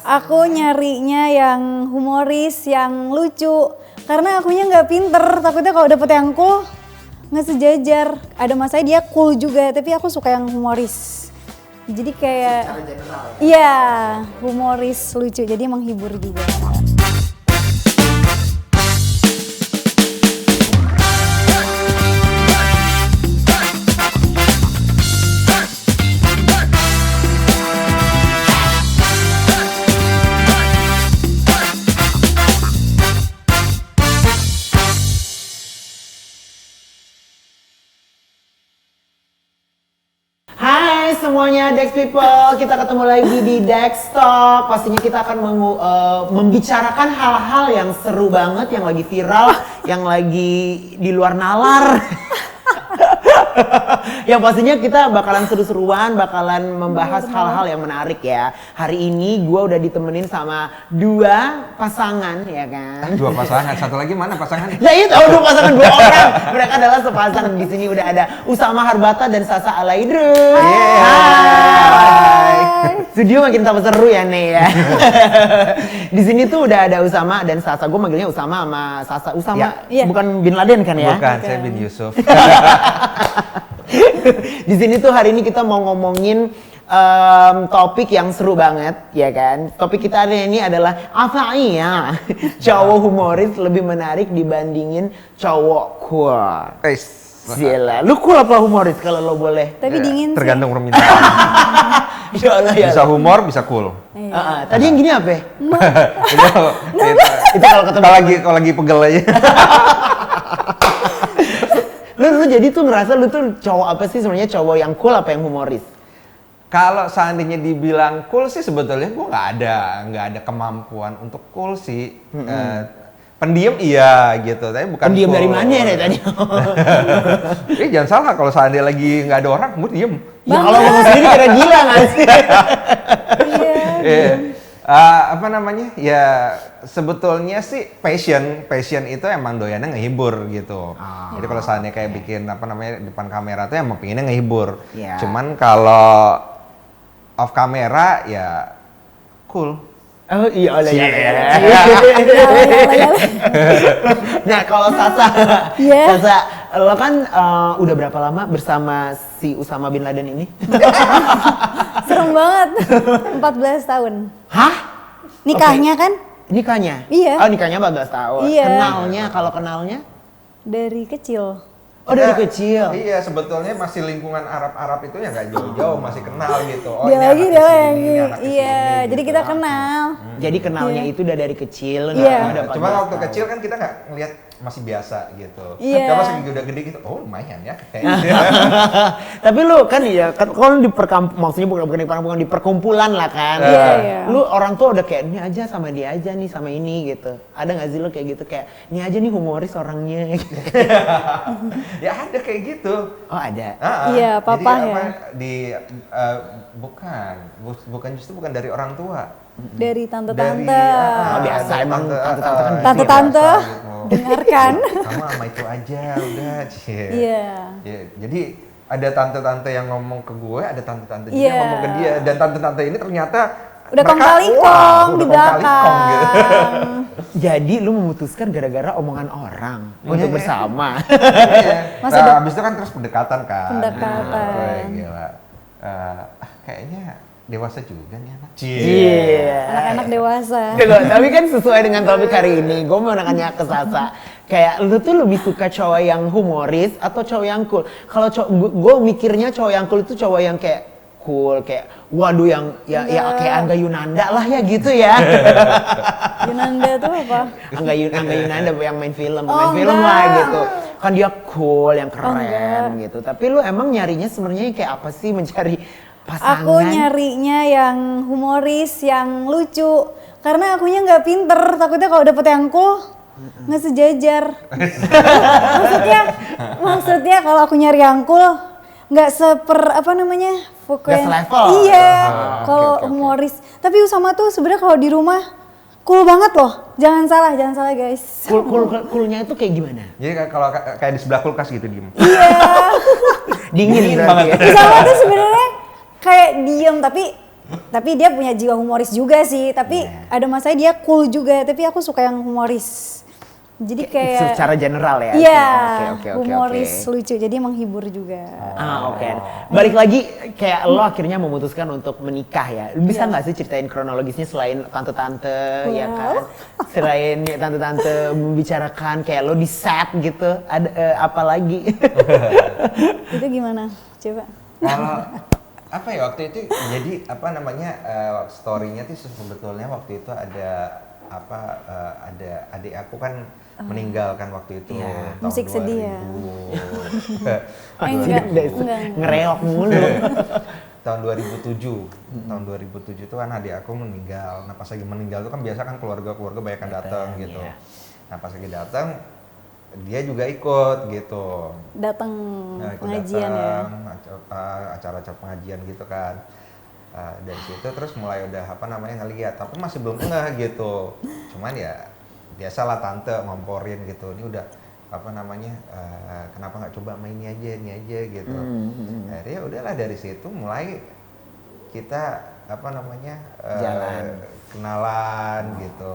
Aku nyarinya yang humoris, yang lucu. Karena akunya nggak pinter, takutnya kalau dapet yang cool nggak sejajar. Ada masanya dia cool juga, tapi aku suka yang humoris. Jadi kayak, iya humoris lucu, jadi menghibur juga. Hai semuanya Dex People, kita ketemu lagi di Dex Talk. Pastinya kita akan membicarakan hal-hal yang seru banget, yang lagi viral, yang lagi di luar nalar. Yang pastinya kita bakalan seru-seruan, bakalan membahas hal-hal yang menarik ya. Hari ini gue udah ditemenin sama dua pasangan ya kan. Dua pasangan, satu lagi mana pasangan? Nah itu dua pasangan, dua orang. Mereka adalah sepasang. Di sini udah ada Usama Harbata dan Sasa Alaidrus. Hai. Studio makin tambah seru ya nih ya. Di sini tuh udah ada Usama dan Sasa. Gue manggilnya Usama sama Sasa. Usama Ya. bukan Bin Laden kan ya? Bukan, saya Bin Yusuf. Di sini tuh hari ini kita mau ngomongin topik yang seru banget, ya kan? Topik kita hari ini adalah apa iya cowok humoris lebih menarik dibandingin cowok cool? Gila, lu cool apa humoris kalau lo boleh? Tapi dingin sih. Tergantung permintaan. Ya Allah ya. Bisa humor, bisa cool. Tadi yang gini apa? Itu kalau ketemu kalau lagi pegel aja. Lu jadi tuh ngerasa lu tuh cowok apa sih sebenarnya, cowok yang cool apa yang humoris? Kalau seandainya dibilang cool sih sebetulnya gue nggak ada kemampuan untuk cool sih. Pendiam iya gitu, tapi bukan Pendiam cool. dari mana ya tadi? Jangan salah, kalau seandainya lagi nggak ada orang, gue diem. Ya kalau ngomong sendiri kira gila nggak sih? Apa namanya? Ya sebetulnya sih passion itu emang doyannya ngehibur gitu. Jadi kalau seandainya kayak bikin apa namanya depan kamera tuh emang pengennya ngehibur. Yeah. Cuman kalau off kamera ya cool. Oh iya, Nah kalau Sasa, Sasa, lo kan udah berapa lama bersama si Usama Bin Laden ini? Serem banget, 14 tahun. Hah? Nikahnya kan? Nikahnya? Iya. Oh nikahnya 14 tahun. Iya. Kenalnya, kalau kenalnya? Dari kecil. Oh dari kecil? Iya, sebetulnya masih lingkungan Arab itu ya nggak jauh-jauh, masih kenal gitu. Oh, Dia ini lagi, anak dia kesini, lagi. ini anak kesini, Iya, gitu. jadi kita kenal. Jadi kenalnya Iya. itu udah dari kecil? Iya. Cuma waktu kecil kan kita nggak ngelihat, masih biasa gitu. Iya. Kalau pas udah gede gitu, oh lumayan ya. Tapi lu kan ya, kan kalau di maksudnya bukan di perkampungan, di perkumpulan lah kan. Iya, iya. Lu orang tua udah kayak ini aja sama dia aja nih, sama ini gitu. Ada nggak sih lu kayak gitu, kayak ini aja nih humoris orangnya? Ya ada kayak gitu. Oh ada. Iya, papa jadi, ya. Bukan justru bukan dari orang tua. Dari tante-tante. Biasa emang tante-tante kan Tante-tante gitu. dengarkan. Sama itu aja udah. Iya. Ya, jadi ada tante-tante yang ngomong ke gue, ada tante-tante juga Iya. yang ngomong ke dia, dan tante-tante ini ternyata Udah mereka, kong-kali-kong udah di kong-kali-kong gitu. belakang. Jadi lu memutuskan gara-gara omongan orang untuk bersama. Iya. Masa Nah, habis itu kan terus pendekatan kan. Pendekatan. Wah, gila. Kayaknya dewasa juga nih anak. Iya. Anak-anak dewasa. Tapi kan sesuai dengan topik hari ini, gue mau nanya ke Sasa, kayak lu tuh lebih suka cowok yang humoris atau cowok yang cool? Kalau gue mikirnya cowok yang cool itu cowok yang kayak cool, kayak waduh yang ya kayak Angga Yunanda lah ya gitu ya. Yunanda tuh apa? Angga Yunanda yang main film Oh, lah enggak. gitu. Kan dia cool, yang keren enggak. gitu. Tapi lu emang nyarinya sebenarnya kayak apa sih, mencari pasangan? Aku nyarinya yang humoris, yang lucu. Karena akunya nggak pinter, takutnya kalau dapet yang cool nggak sejajar. maksudnya kalau aku nyari yang cool nggak Nggak selevel. Iya, oke, kalau oke. humoris. Tapi Usama tuh sebenarnya kalau di rumah cool banget loh. Jangan salah guys. Coolnya itu kayak gimana? Jadi kalau kayak di sebelah kulkas gitu diem. Iya. Dingin berarti banget. ya? Usama tuh sebenarnya kayak diem tapi Tapi dia punya jiwa humoris juga sih, tapi ada masanya dia cool juga, tapi aku suka yang humoris. Jadi kayak secara general ya. iya, Oke. humoris lucu, jadi menghibur juga. Oke. Balik lagi kayak lo akhirnya memutuskan untuk menikah ya. Bisa nggak sih ceritain kronologisnya selain tante-tante ya kan? Selain tante-tante membicarakan kayak lo di set gitu, ada apa lagi? Itu gimana? Coba. Kalau apa ya waktu itu jadi apa namanya story-nya tuh sebetulnya waktu itu ada ada adik aku kan meninggal kan waktu itu tahun Musik 2000. sedih ya? Enggak. Enggak. Ngereok mulu. Tahun 2007. Tahun 2007 itu kan adik aku meninggal. Nah, pas lagi meninggal itu kan biasa kan keluarga-keluarga banyak yang datang gitu. Iya. Nah, pas lagi datang dia juga ikut gitu. Datang Nah, ikut pengajian ya. acara-acara pengajian gitu kan. Dari situ terus mulai udah apa namanya ngeliat, tapi masih belum ngeh gitu. Cuman ya biasalah tante ngomporin gitu. Ini udah apa namanya kenapa nggak coba main ini aja gitu. Akhirnya udahlah dari situ mulai kita apa namanya Jalan. kenalan gitu.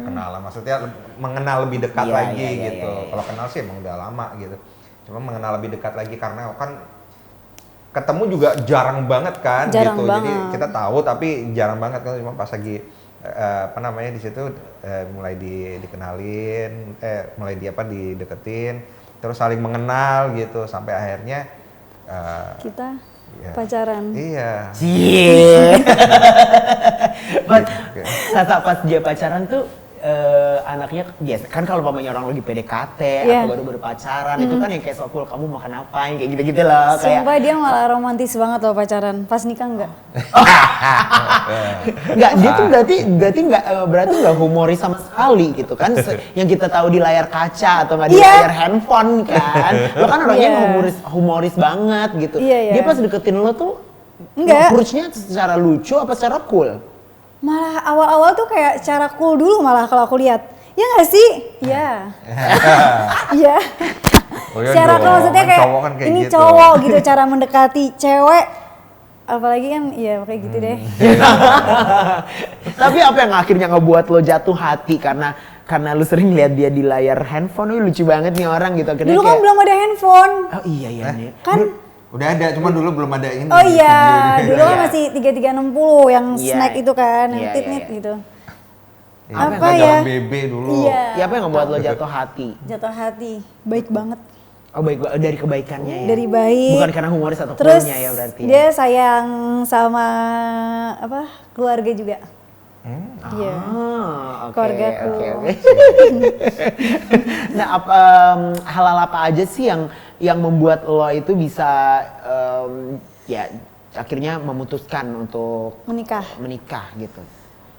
Kenalan maksudnya mengenal lebih dekat lagi gitu. Kalau kenal sih emang udah lama gitu. Cuma mengenal lebih dekat lagi karena kan ketemu juga jarang banget kan Jarang gitu. banget. Jadi kita tahu tapi jarang banget kan, cuma pas lagi apa namanya di situ mulai dikenalin, mulai dideketin, terus saling mengenal gitu sampai akhirnya Kita ya. pacaran. Iya. Cie. Pas dia pacaran tuh anaknya biasa kan kalau mamanya orang lagi PDKT atau baru pacaran itu kan yang kayak so cool, kamu makan apa yang kayak gitu-gitu loh kayak. Sumpah dia malah romantis banget loh pacaran. Pas nikah enggak? Enggak, dia tuh berarti enggak humoris sama sekali gitu kan. Yang kita tahu di layar kaca atau enggak di layar handphone kan. Lo kan orangnya humoris banget gitu. Dia pas deketin lo tuh enggak. approach-nya secara lucu apa secara cool? Malah awal-awal tuh kayak cara cool dulu malah kalau aku lihat. Ya nggak sih? Iya. Iya. Oh iya Cara dong, kalau maksudnya kan kayak cowok kan kayak ini gitu. cowok gitu cara mendekati cewek. Apalagi kan iya kayak gitu deh. Tapi apa yang akhirnya ngebuat lo jatuh hati karena lu sering lihat dia di layar handphone, lucu banget nih orang gitu. Akhirnya Dulu kan belum ada handphone. Oh iya nih. Kan Udah ada, cuman dulu belum ada ini. oh iya, video. dulu kan masih 3360 yang snack itu kan, yang titnit gitu. Apa ya? Zaman BB dulu. Iya. Ya, apa yang ngebuat lo jatuh hati? Jatuh hati, baik banget. Oh baik, dari kebaikannya ya? Dari baik. Bukan karena humoris atau Terus coolnya ya berarti dia sayang sama keluarga juga. Iya. Keluargaku. Oke. Nah, hal-hal apa aja sih yang membuat lo itu bisa ya akhirnya memutuskan untuk menikah gitu?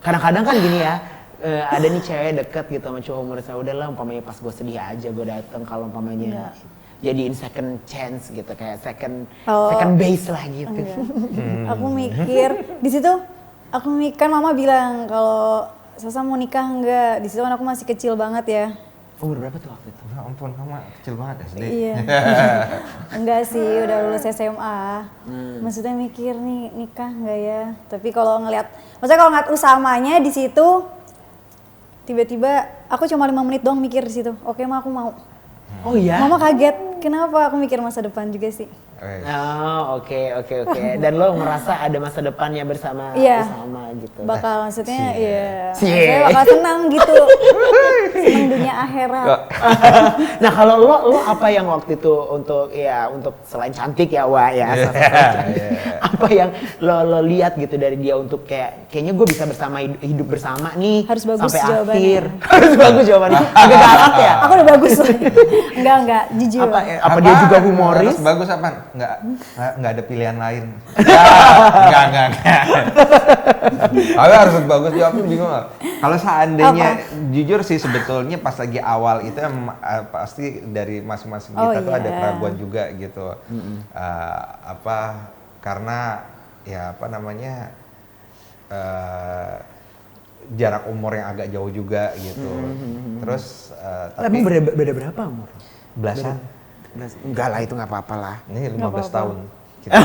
Kadang-kadang kan gini ya, ada nih cewek deket gitu sama cowok humoris, udahlah umpamanya pas gue sedih aja gue dateng, kalau umpamanya jadiin second chance gitu, kayak second base lah gitu. Aku mikir di situ. Kan mama bilang kalau Sasa mau nikah enggak. Di situ kan aku masih kecil banget ya. Umur berapa tuh waktu itu? Ya ampun, kamu kecil banget SD. Iya. Enggak sih, udah lulus SMA. Maksudnya mikir nih nikah enggak ya? Tapi kalau maksudnya kalau ngeliat usamanya di situ tiba-tiba aku cuma 5 menit doang mikir di situ. Oke, Ma, aku mau. Oh iya? Mama kaget. Kenapa? Aku mikir masa depan juga sih. Oh, oke. Dan lo ngerasa ada masa depannya bersama gitu. Bakal maksudnya Cie. saya bakal senang gitu. Senang dunia akhirat. Nah, kalau lo apa yang waktu itu untuk selain cantik ya Wak ya. Apa yang lo lihat gitu dari dia untuk kayaknya gue bisa hidup bersama nih harus bagus sampai jawabannya. akhir. Harus bagus jawabannya. Agak galak ya? Aku udah bagus. Enggak, jujur. Apa dia juga humoris? Harus bagus apa? Nggak ada pilihan lain. Enggak. Aku harus bagus jawab, aku bingung. Kalau seandainya jujur sih sebetulnya pas lagi awal itu pasti dari masing-masing kita tuh ada keraguan juga gitu. Karena ya apa namanya jarak umur yang agak jauh juga gitu. Terus Tapi beda berapa umur? belasan. Enggak lah, itu nggak apa-apa lah. Ini 15 tahun. Gitu.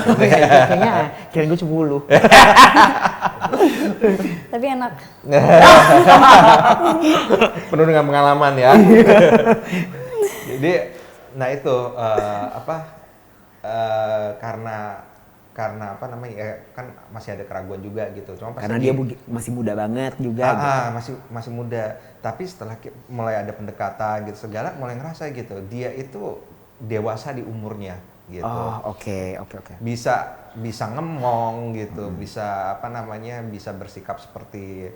Kirain gue 10. Tapi enak. Penuh dengan pengalaman ya. Jadi, nah itu karena apa namanya kan masih ada keraguan juga gitu. Cuma pas Karena dia masih muda banget juga. masih muda. Tapi setelah mulai ada pendekatan gitu segala, mulai ngerasa gitu dia itu dewasa di umurnya gitu. Oh, oke. Bisa ngemong gitu, bisa apa namanya bisa bersikap seperti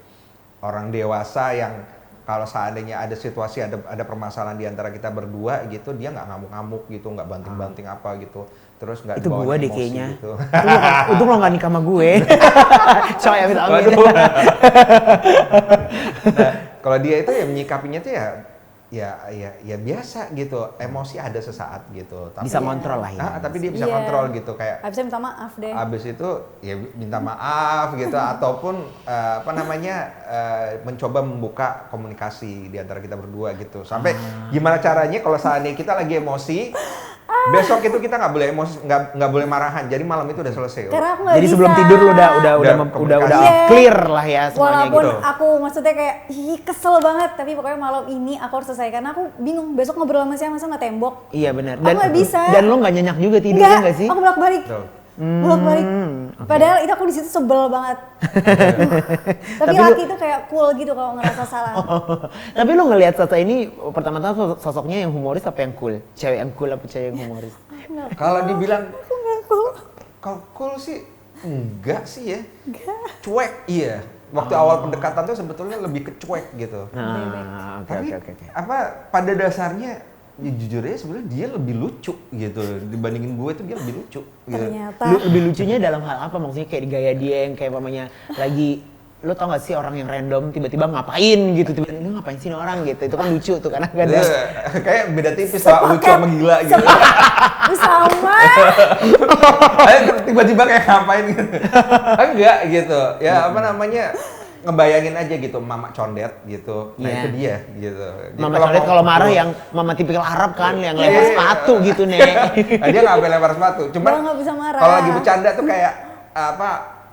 orang dewasa yang kalau seandainya ada situasi ada permasalahan di antara kita berdua gitu, dia nggak ngamuk-ngamuk gitu, nggak banting-banting apa gitu, terus nggak Itu dibawa gue deh emosi kayaknya. gitu. Untung lo gak nikah sama gue. Coy, amit amit. Waduh. Nah, kalau dia itu ya menyikapinya tuh ya biasa gitu, emosi ada sesaat gitu. Tapi, Bisa kontrol lah ya. Tapi dia bisa Iya. kontrol gitu kayak. Abisnya minta maaf deh. Abis itu ya minta maaf gitu ataupun mencoba membuka komunikasi di antara kita berdua gitu. Sampai gimana caranya kalau seandainya kita lagi emosi, besok itu kita nggak boleh emosi, nggak boleh marahan. Jadi malam itu udah selesai. Karena aku nggak Jadi bisa. sebelum tidur lu udah komunikasi. Iya. clear lah ya semuanya Walaupun gitu. aku maksudnya kayak kesel banget, tapi pokoknya malam ini aku harus selesai karena aku bingung besok ngobrol sama siapa, masa nggak tembok. Iya benar. Aku nggak bisa. Dan lo nggak nyenyak juga tidurnya nggak sih? Aku bolak-balik. Tuh. Bolak-balik. Padahal itu aku di situ sebel banget. Tapi Tapi laki itu kayak cool gitu kalau ngerasa salah. Tapi lo ngelihat Sasa ini pertama-tama sosoknya yang humoris apa yang cool? Cewek yang cool apa cewek yang humoris? Kalau dibilang Aku nggak cool. kalau cool sih enggak sih ya. Cuek iya. Waktu awal pendekatan tuh sebetulnya lebih ke cuek gitu. Nah, oke. Tapi pada dasarnya ya jujur aja sebenarnya dia lebih lucu gitu dibandingin gue itu dia lebih lucu gitu. Ternyata. Lebih lucunya dalam hal apa? Maksudnya kayak di gaya dia yang kayak mamanya lagi, lo tau gak sih orang yang random tiba-tiba ngapain gitu, tiba-tiba lu ngapain sih ini orang gitu, itu kan lucu tuh karena kan Iya, kayak beda tipis lah lucu sama gila gitu. Sama. Tiba-tiba kayak ngapain gitu. Enggak gitu. Ya apa namanya ngebayangin aja gitu mama condet gitu. Nah Iya. itu dia gitu. Jadi Mama Codet kalau marah yang mama tipikal Arab kan yang lempar sepatu gitu nek. Nah, dia nggak boleh lempar sepatu. Cuman Gua nggak bisa marah. kalau lagi bercanda tuh kayak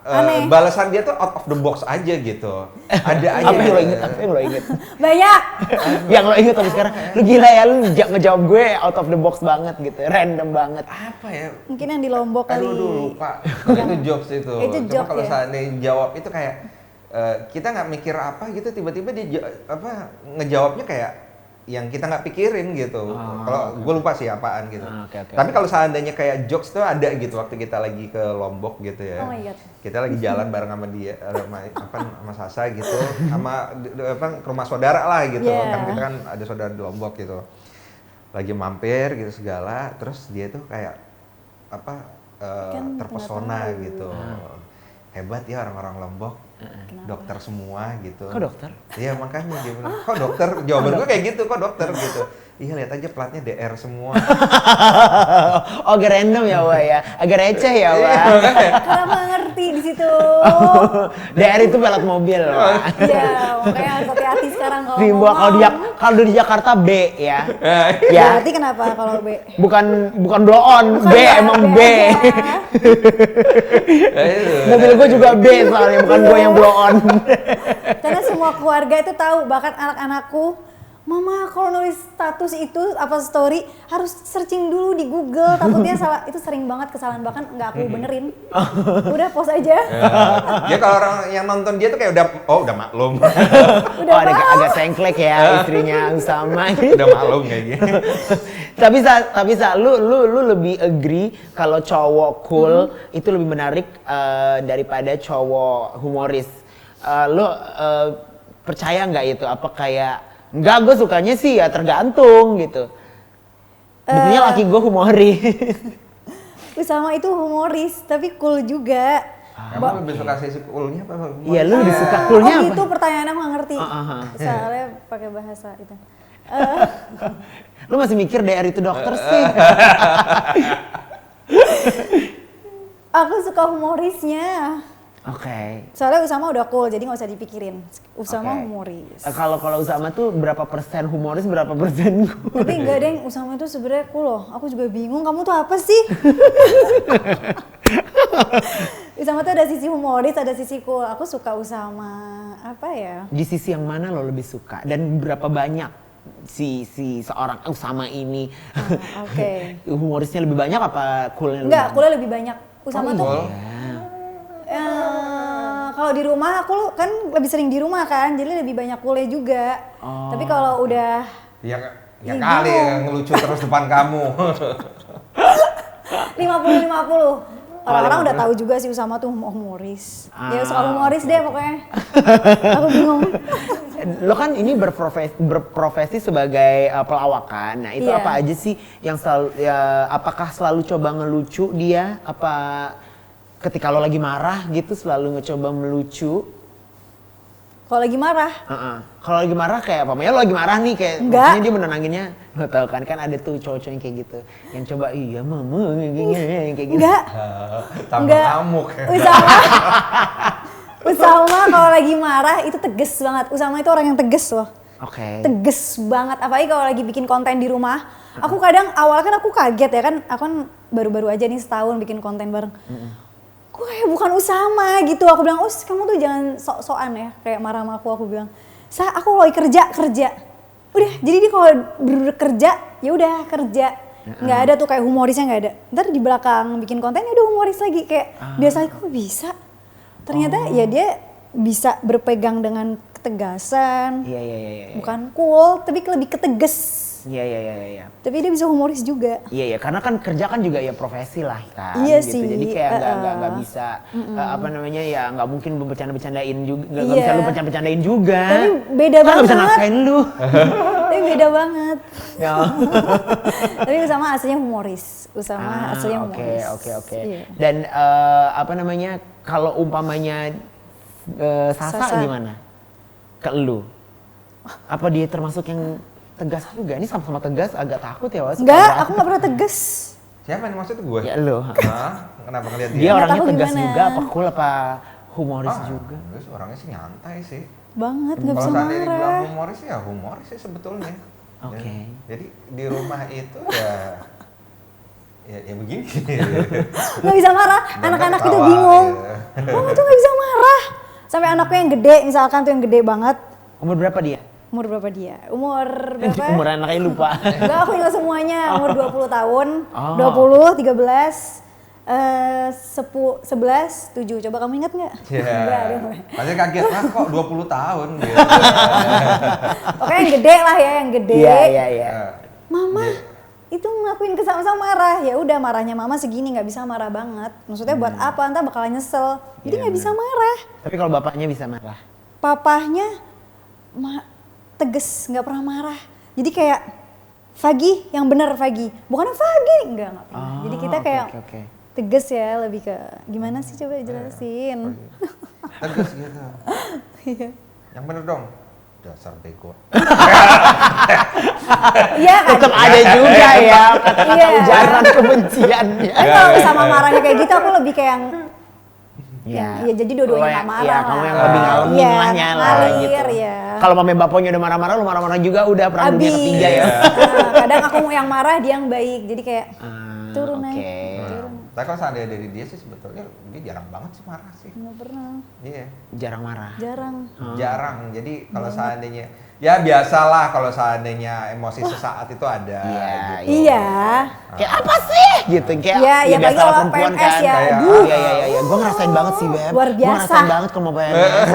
Aneh. balasan dia tuh out of the box aja gitu. Ada aja. Apa yang lo gitu. inget? Apa yang lo inget? Banyak. Yang lo inget sampai sekarang, lu gila ya, lu ngejawab gue out of the box banget gitu, random banget. Apa ya? Mungkin yang di Lombok kali. Aduh lupa. Itu jokes itu. Itu Cuma joke kalau ya? seandainya jawab itu kayak kita nggak mikir apa gitu, tiba-tiba dia ngejawabnya kayak yang kita nggak pikirin gitu. Kalau gue lupa sih apaan gitu. Oke. Tapi kalau seandainya kayak jokes tuh ada gitu waktu kita lagi ke Lombok gitu ya. Oh my God. Kita lagi jalan bareng sama dia, sama Sasa gitu, sama ke rumah saudara lah gitu. Yeah. Kan kita kan ada saudara di Lombok gitu. Lagi mampir gitu segala, terus dia tuh kayak Kan terpesona nggak tahu. gitu. Hebat ya orang-orang Lombok. Dokter semua gitu. Kok dokter? Iya makanya dia bilang, kok dokter? Jawaban gue kayak gitu, kok dokter gitu. Iya lihat aja platnya DR semua. Oh, agak random ya Wak ya, agak receh ya Wak. Karena aku nggak ngerti di situ. DR itu pelat mobil Wak. Iya, makanya harus hati-hati sekarang kalau Rimbo kalau di Jakarta B ya. Ya. Berarti kenapa kalau B? Bukan blow on, Bukan B ya, emang B B. aja. Mobil gue juga B soalnya, bukan gue yang blow on. Karena semua keluarga itu tahu, bahkan anak-anakku, Mama kalau nulis status itu apa story harus searching dulu di Google, takutnya salah. Itu sering banget kesalahan, bahkan nggak aku benerin. Udah post aja. Ya kalau orang yang nonton dia tuh kayak udah maklum. Udah Oh, maaf. agak sengklek ya istrinya Usama. Udah maklum kayak gitu. tapi lu lebih agree kalau cowok cool itu lebih menarik daripada cowok humoris. Lu percaya nggak itu? Apa kayak enggak, gue sukanya sih ya tergantung gitu. Buktinya laki gue humoris. Usama itu humoris, tapi cool juga. Kamu lebih suka sisi coolnya apa? Iya, lu lebih suka coolnya Oh apa? gitu pertanyaannya aku nggak ngerti. Soalnya pakai bahasa itu. Lu masih mikir DR itu dokter sih. Aku suka humorisnya. Oke. Soalnya Usama udah cool, jadi nggak usah dipikirin. Usama Oke. humoris. Kalau Usama tuh berapa persen humoris, berapa persen cool? Tapi enggak deng, Usama tuh sebenarnya cool loh. Aku juga bingung, kamu tuh apa sih? Usama tuh ada sisi humoris, ada sisi cool. Aku suka Usama, apa ya? Di sisi yang mana lo lebih suka dan berapa banyak si seorang Usama ini? Oke. Humorisnya lebih banyak apa coolnya lebih Enggak, banyak? coolnya lebih banyak. Usama tuh Cool. kalau di rumah aku kan lebih sering di rumah kan, jadi lebih banyak coolnya juga. Tapi kalau udah Ya Ih, kali bingung. ngelucu terus depan kamu. 50-50. Orang-orang udah tahu juga sih Usama tuh humoris. Dia suka humoris deh pokoknya. Aku bingung. Lo kan ini berprofesi sebagai pelawakan. Nah, itu Iya. apa aja sih yang selalu apakah selalu coba ngelucu dia? Apa ketika lo lagi marah gitu selalu ngecoba melucu? Kalau lagi marah, Kalau lagi marah kayak apa? Ya lo lagi marah nih kayak Enggak. maksudnya dia menenanginnya. Lo tau kan ada tuh cowok-cowok yang kayak gitu. Yang coba iya mama kayak gitu. enggak. Tambah Enggak. ngamuk. Usama kalau lagi marah itu tegas banget. Usama itu orang yang tegas loh. Oke. Tegas banget. Apalagi kalau lagi bikin konten di rumah. Aku kadang awalnya kan aku kaget ya kan. Aku kan baru-baru aja nih setahun bikin konten bareng. Kok kayak bukan Usama gitu. Aku bilang, kamu tuh jangan sok-sokan ya. Kayak marah sama aku bilang, aku lagi kerja. Udah, jadi dia kalau bekerja, ya udah kerja. Nggak ada tuh kayak humorisnya nggak ada. Ntar di belakang bikin konten ya udah humoris lagi kayak biasanya kok bisa. Ternyata ya dia bisa berpegang dengan ketegasan. Iya. Bukan cool, tapi lebih ketegas. Iya. Tapi dia bisa humoris juga. Iya, karena kan kerja kan juga ya profesi lah kan. Iya gitu. sih, Jadi kayak nggak bisa apa namanya ya nggak mungkin lu bercanda-bercandain juga, nggak Iya. bisa lu bercanda-bercandain juga. Tapi beda Kan nggak bisa banget. nafkain lu. Tapi beda banget. Ya. Tapi Usama aslinya humoris. Usama aslinya humoris. Oke. Iya. Dan apa namanya kalau umpamanya Sasa gimana? Ke lu? Apa dia termasuk yang tegas juga? Ini sama-sama tegas, agak takut ya Was. Enggak, aku nggak pernah tegas. Siapa yang maksud gue? Ya lu. Hah? Kenapa ngeliat Dia dia? Nggak orangnya tahu tegas gimana. juga, apa cool apa humoris juga? Terus orangnya sih nyantai sih. Banget, nggak Kalau bisa seandainya dibilang marah. humoris ya humoris sih sebetulnya. Oke. Jadi di rumah itu ya begini. Nggak bisa marah. Anak-anak itu Ketawa, bingung. ya. Mama tuh nggak bisa marah. Sampai anakku yang gede, misalkan tuh yang gede banget. Umur berapa dia? Umur berapa dia? Umur berapa? Umur anaknya lupa. Enggak, aku ingat semuanya. Umur 20 tahun. Oh. 20, 13, 11, 7. Coba kamu ingat nggak? Enggak, Iya. deh. Pasti kaget, kok 20 tahun gitu. Pokoknya yang gede lah ya, yang gede. Iya. Mama, itu ngelakuin kesama-sama marah. Ya udah, marahnya mama segini, nggak bisa marah banget. Maksudnya buat apa? Ntar bakalan nyesel. Jadi Iya, nggak bisa marah. Tapi kalau bapaknya bisa marah. Papahnya teges, nggak pernah marah. Jadi kayak Fagi, yang bener Fagi. Bukannya Fagi, nggak pernah. Jadi kita kayak oke. teges ya, lebih ke gimana sih, coba jelasin. Tegas gitu. Iya. Yang bener dong. Dasar bego. Iya kan? Tetap ada juga ya kata-kata Iya. ujaran kebenciannya. Tapi kalau sama marahnya kayak gitu, aku lebih kayak yang Ya. ya jadi dua-duanya nggak marah Iya, lah. kamu yang lebih ngalamin Iya, lah nyala ngalir, gitu. ya. Kalau mame bapaknya udah marah-marah, lu marah-marah juga udah perang dunia Habis. ketiga ya. Kadang aku yang marah, dia yang baik. Jadi kayak turun Oke. aja. Tapi kalau seandainya dari dia sih sebetulnya dia jarang banget sih marah sih. Nggak pernah, Iya. Jarang marah. jarang. Jarang. Jadi kalau seandainya ya biasalah kalau seandainya emosi sesaat itu ada Iya, gitu. Iya. Kayak apa sih? Gitu kayak Iya, ya biasa apalagi kalau perempuan PMS kan. ya. Kayak, Aduh, Iya. Gue ngerasain banget sih, Beb. Luar Gue biasa. ngerasain banget kalau mau PMS.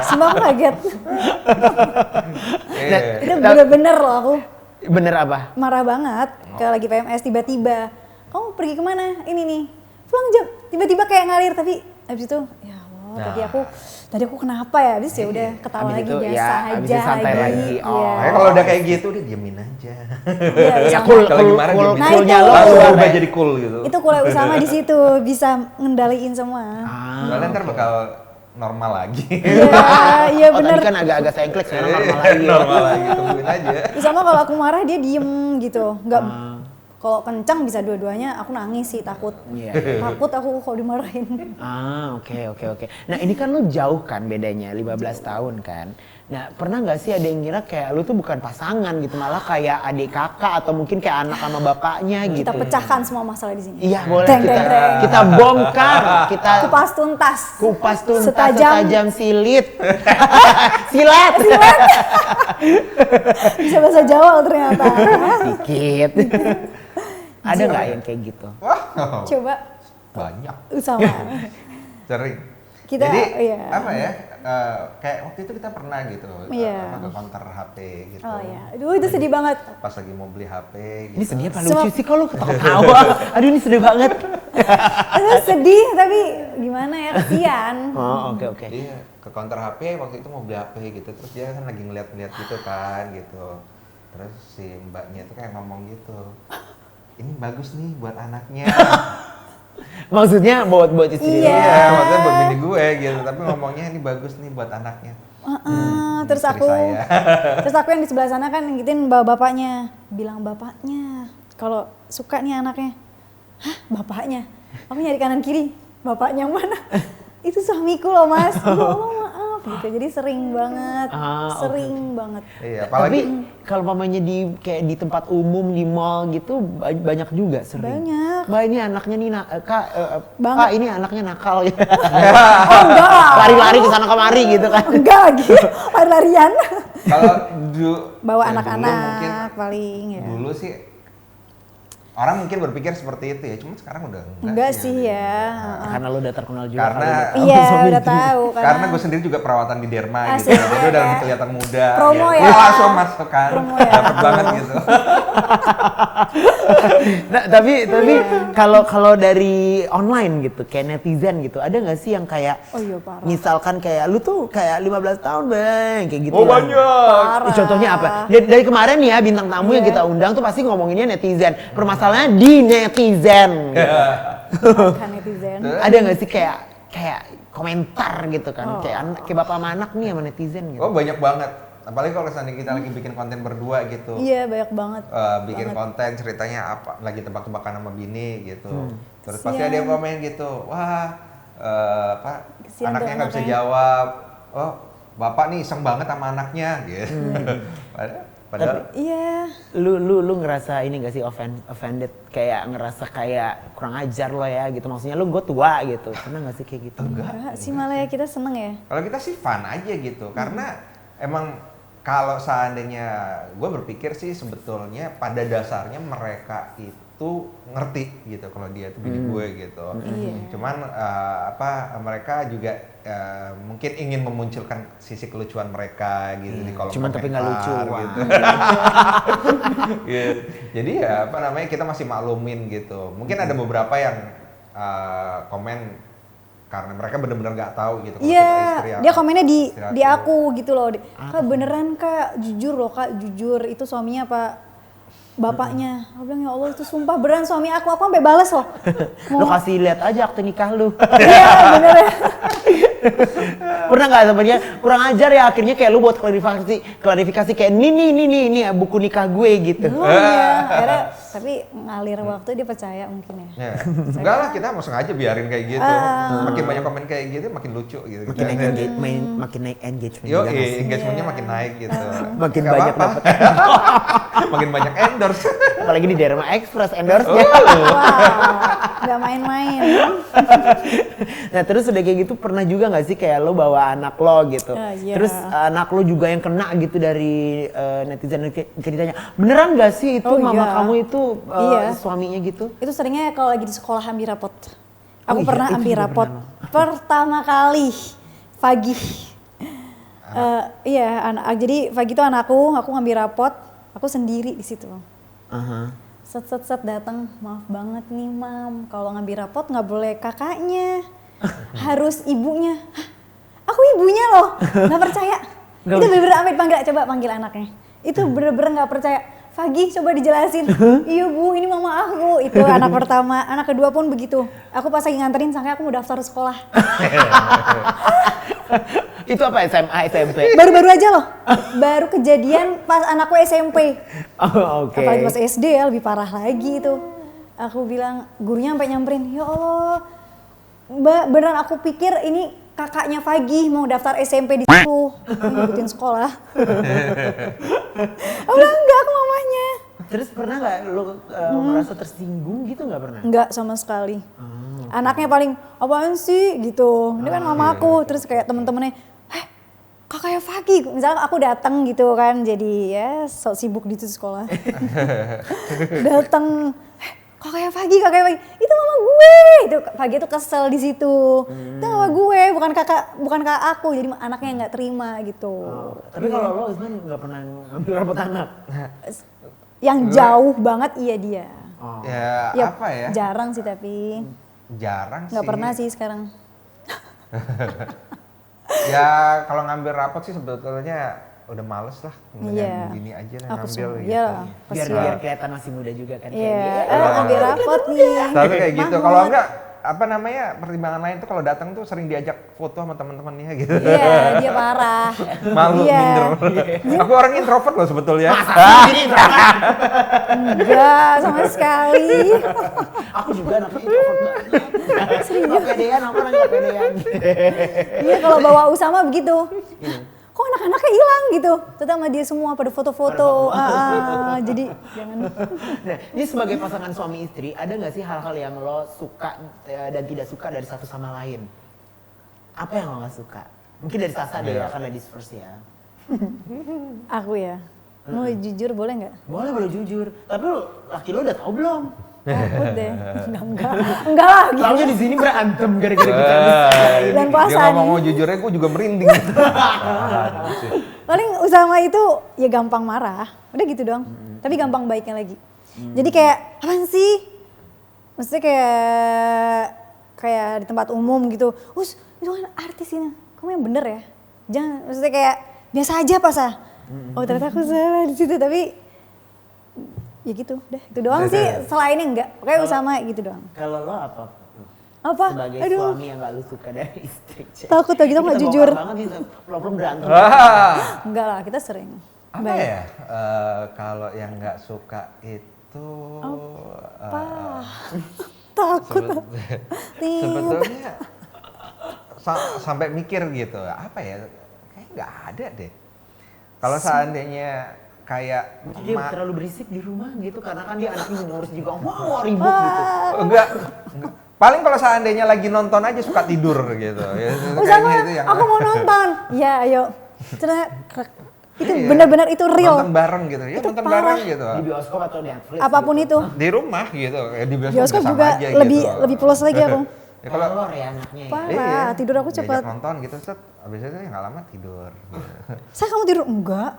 sumpah aku kaget. Iya. Itu bener-bener loh aku Bener apa? marah banget. Kalau lagi PMS tiba-tiba, kamu pergi kemana? Ini nih, pulang jam. Tiba-tiba kayak ngalir, tapi abis itu, ya Allah, tadi aku kenapa ya? Abis ya udah ketawa Abis lagi itu, biasa ya, abis aja itu santai lagi. Iya. Oh. Makanya kalau udah kayak gitu udah diemin aja. Iya, Ya sama. cool, Kalau lagi marah cool, diem. Nah, coolnya itu. lo Langsung keluar berubah ya. jadi cool gitu. Itu kuliah Usama di situ bisa ngendaliin semua. Soalnya ntar bakal normal lagi. Iya Oh, bener. tadi kan agak-agak sengklek, sekarang normal lagi. normal lagi, tungguin aja. Usama kalau aku marah dia diem gitu, nggak. Kalau kencang bisa dua-duanya, aku nangis sih, takut. Takut aku kalau dimarahin. Oke. Nah ini kan lu jauh kan bedanya, 15 tahun kan. Nah pernah nggak sih ada yang ngira kayak lu tuh bukan pasangan gitu, malah kayak adik kakak atau mungkin kayak anak sama bapaknya gitu. Kita pecahkan semua masalah di sini. Iya boleh, Deng, deng, deng. kita bongkar, kita Kupas tuntas. setajam silit. Silat. Bisa bahasa Jawa loh ternyata. Dikit. Ada nggak yang kayak gitu? Wow, Coba banyak. sama. Sering. Kita, Jadi iya. apa ya? Kayak waktu itu kita pernah gitu, Iya. ke counter HP gitu. Oh iya, aduh itu sedih banget. Pas lagi mau beli HP gitu. Ini sedih apa lucu sih kalau ketawa? Aduh ini sedih banget. Itu sedih tapi gimana ya, kasihan. Oh oke. Iya, ke counter HP waktu itu mau beli HP gitu, terus dia kan lagi ngeliat-ngeliat gitu kan gitu. Terus si mbaknya itu kayak ngomong gitu, ini bagus nih buat anaknya. Maksudnya buat istri lu? Iya. Iya, maksudnya buat bini gue gitu, tapi ngomongnya ini bagus nih buat anaknya. Terus istri aku, saya. terus aku yang di sebelah sana kan ngikutin bapaknya, bilang bapaknya kalau suka nih anaknya. Hah, bapaknya? Aku nyari kanan kiri, bapaknya mana? Itu suamiku loh mas. Ya Allah maaf gitu. Jadi sering banget, sering banget. Iya, Tapi apalagi kalau mamanya di kayak di tempat umum di mall gitu banyak juga sering. Banyak. Mbak ini anaknya nih kak, Banget. kak ini anaknya nakal ya. Oh enggak. Lari-lari ke sana kemari gitu kan. Enggak lagi, lari-larian. kalau Bawa ya anak-anak dulu mungkin paling ya. dulu sih orang mungkin berpikir seperti itu ya, cuma sekarang udah Enggak sih ada ya. gitu. Karena lu udah terkenal juga. Karena kali Iya, suami udah istri. tahu karena gue sendiri juga perawatan di Derma Asik, gitu, jadi udah ya. lebih kelihatan muda. Promo gitu. ya. Wah, langsung masuk kan, Promo ya. dapet banget gitu. Nah, tapi kalau dari online gitu, kayak netizen gitu, ada nggak sih yang kayak Oh iya parah. misalkan kayak lu tuh kayak 15 tahun bang, kayak gitu. Oh banyak. Ih, contohnya apa? Dari kemarin nih ya bintang tamu yang kita undang tuh pasti ngomonginnya netizen. Permasalahannya di netizen. Gitu. Kan netizen. Ada nggak sih kayak komentar gitu kan? Kayak bapak sama anak nih sama netizen gitu. Oh banyak banget. Apalagi kalau misalnya kita lagi bikin konten berdua gitu. Iya banyak banget. Bikin konten ceritanya apa, lagi tebak-tebakan sama bini gitu. Terus Kesian. pasti ada yang komen gitu, wah Kesian anaknya tuh nggak bisa anaknya. jawab. Oh bapak nih iseng banget sama anaknya gitu. Padahal Iya. Lu ngerasa ini gak sih offended, kayak ngerasa kayak kurang ajar lo ya gitu, maksudnya lu gue tua gitu, pernah gak sih kayak gitu? Enggak sih malah ya kita seneng ya. kalau kita sih fun aja gitu, karena emang kalau seandainya gue berpikir sih sebetulnya pada dasarnya mereka itu ngerti gitu kalau dia itu bini gue gitu. Iya. Cuman mereka juga mungkin ingin memunculkan sisi kelucuan mereka gitu di kolom Cuman tapi nggak lucu, komentar wah. gitu. Gitu. Jadi ya kita masih maklumin gitu. Mungkin ada beberapa yang komen karena mereka benar-benar nggak tahu gitu kalau kita Iya, istri dia aku. komennya di Istri aku gitu loh. Kak beneran kak, jujur loh kak, jujur itu suaminya apa bapaknya? Aku bilang ya Allah itu sumpah beneran suami aku sampai balas loh. Lu kasih lihat aja akte nikah lu. Iya bener ya. Pernah nggak sebenarnya kurang ajar ya, akhirnya kayak lu buat klarifikasi kayak ini buku nikah gue gitu. Oh iya, akhirnya tapi ngalir waktu dia percaya mungkin ya. Ya. Enggak lah, kita mau sengaja biarin kayak gitu. Makin banyak komen kayak gitu makin lucu gitu. Makin naik makin naik engagement. Yo, juga nggak sih? engagementnya makin naik gitu. Makin Nggak banyak apa-apa. Makin banyak endorse. Apalagi di Derma Express endorse-nya. Wow, nggak main-main. Nah terus udah kayak gitu pernah juga nggak sih kayak lo bawa anak lo gitu, Iya. terus anak lo juga yang kena gitu dari netizen ceritanya, beneran nggak sih itu Oh, mama iya. kamu itu Iya. suaminya gitu? Itu seringnya kalau lagi di sekolah ambil rapot. Aku Oh iya, pernah itu ambil juga rapot pernah. pertama kali pagi. Iya, jadi pagi itu anakku, aku ngambil rapot, aku sendiri di situ. Aha. Set datang, maaf banget nih mam, kalau ngambil rapot nggak boleh kakaknya, harus ibunya. Hah, aku ibunya loh, nggak percaya. Nggak Itu bener-bener sampai panggil anaknya. Itu bener-bener nggak percaya. Fagi coba dijelasin. Iya bu, ini mama aku. Itu anak pertama, anak kedua pun begitu. Aku pas lagi nganterin sampai aku mau daftar sekolah. Itu apa SMA, SMP? Baru-baru aja loh. Baru kejadian pas anakku SMP. Oh, oke. Apalagi pas SD ya lebih parah lagi itu. Aku bilang, gurunya sampai nyamperin, ya Allah, Mbak beneran aku pikir ini kakaknya Fagih mau daftar SMP di situ, ngikutin sekolah. Aku bilang, enggak, aku mamanya. Terus pernah nggak lo merasa tersinggung gitu nggak pernah? Enggak sama sekali. Anaknya paling, apaan sih gitu, ini kan mama aku. Terus kayak temen-temennya, kakaknya Fagih. Misalnya aku datang gitu kan, jadi ya sok sibuk di sekolah. Datang, kakaknya Fagih, itu mama gue. Itu Fagih tuh kesel di situ. Itu mama gue, bukan kakak aku. Jadi anaknya nggak terima gitu. Tapi kalau lo Usman nggak pernah ngambil rapot anak? Yang jauh banget iya dia. Ya, Ya, apa ya? jarang sih tapi Jarang sih. nggak pernah sih sekarang. Ya kalau ngambil rapot sih sebetulnya udah males lah. Iya. Begini aja lah Aku ngambil semua, gitu. iya. Biar kelihatan masih muda juga kan. Iya, ambil rapot nih. Selalu kayak gitu. Mahmud. Kalau enggak apa namanya pertimbangan lain tuh kalau datang tuh sering diajak foto sama teman-temannya gitu. Iya, dia parah. Malu, Iya. minder. Aku orang introvert loh sebetulnya. Enggak, sama sekali. Aku juga anaknya introvert banget. Nggak pedean, aku orangnya pedean. Iya, kalau bawa Usama begitu. Kok anak-anaknya hilang gitu. Ternyata sama dia semua pada foto-foto. Jadi jangan. Nah, ini sebagai pasangan suami istri, ada nggak sih hal-hal yang lo suka dan tidak suka dari satu sama lain? Apa yang lo nggak suka? Mungkin dari Sasa deh ya, karena ladies first ya. Aku ya. Mau jujur boleh nggak? Boleh jujur. Tapi laki lo udah tahu belum? Takut deh. Enggak lah. Gitu. Taunya di sini berantem gara-gara kita bisa. Dan Dia puasa ngomong mau nih. jujurnya gue juga merinding. Paling Usama itu ya gampang marah. Udah gitu dong. Tapi gampang baiknya lagi. Jadi kayak apaan sih? Maksudnya kayak di tempat umum gitu. Us, itu kan artis ini. Kamu yang bener ya? Jangan, maksudnya kayak biasa aja pas Oh ternyata aku salah di situ tapi ya gitu, udah itu doang sih. Selainnya enggak, kayak Usama gitu doang. Kalau lo apa? Apa? Sebagai Aduh, suami yang gak lo suka dari istri. takut lagi, kita nggak jujur. banget nih, belum berantem. Enggak lah, kita sering. Apa Baik. ya? Kalau yang nggak suka itu Takut. sebetulnya sampai mikir gitu. Apa ya? Kayak nggak ada deh. Kalau seandainya kayak Dia terlalu berisik di rumah gitu, karena kan dia anaknya ngurus juga. Wah, ribut gitu. enggak. Paling kalau seandainya lagi nonton aja suka tidur gitu. Usama, Kayaknya itu yang aku mau nonton. Ya ayo. Ternyata itu Iya. benar-benar itu real. Nonton bareng gitu. Ya Itu nonton parah. bareng gitu. Di bioskop atau Netflix. Apapun gitu. itu. Di rumah gitu. Ya di bioskop Bioskop sama juga aja lebih gitu. pulos lagi aku. Ya kalau Kolor ya anaknya. Ya. Parah, tidur aku diajak cepat. nonton gitu set, abis itu ya nggak lama tidur. Gitu. Saya kamu tidur? Enggak.